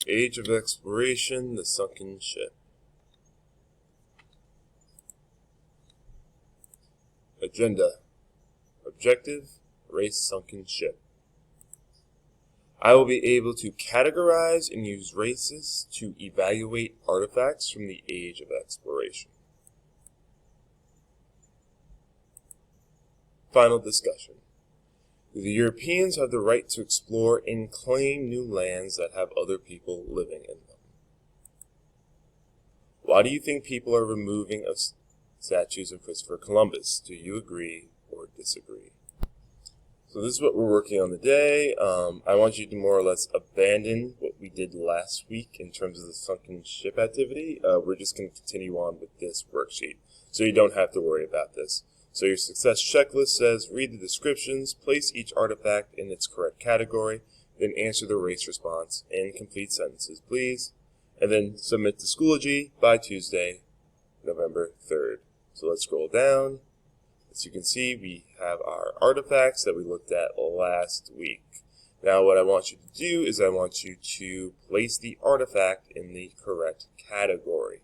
Age of Exploration, the Sunken Ship. Agenda. Objective, race sunken ship. I will be able to categorize and use races to evaluate artifacts from the Age of Exploration. Final discussion. The Europeans have the right to explore and claim new lands that have other people living in them. Why do you think people are removing statues of Christopher Columbus? Do you agree or disagree? So this is what we're working on today. I want you to more or less abandon what we did last week in terms of the sunken ship activity. We're just going to continue on with this worksheet, so you don't have to worry about this. So your success checklist says, read the descriptions, place each artifact in its correct category, then answer the race response in complete sentences, please, and then submit to Schoology by Tuesday, November 3rd. So let's scroll down. As you can see, we have our artifacts that we looked at last week. Now what I want you to do is I want you to place the artifact in the correct category.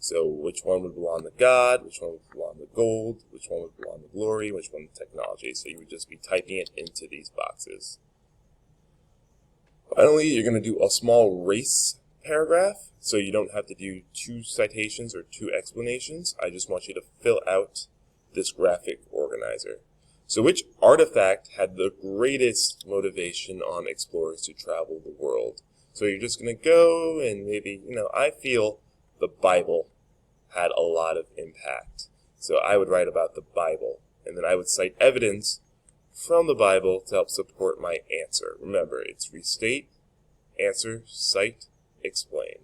So which one would belong to God, which one would belong to gold, which one would belong to glory, which one to technology. So you would just be typing it into these boxes. Finally, you're going to do a small race paragraph, so you don't have to do 2 citations or 2 explanations. I just want you to fill out this graphic organizer. So which artifact had the greatest motivation on explorers to travel the world? So you're just going to go and maybe, I feel the Bible had a lot of impact. So I would write about the Bible, and then I would cite evidence from the Bible to help support my answer. Remember, it's restate, answer, cite, explain.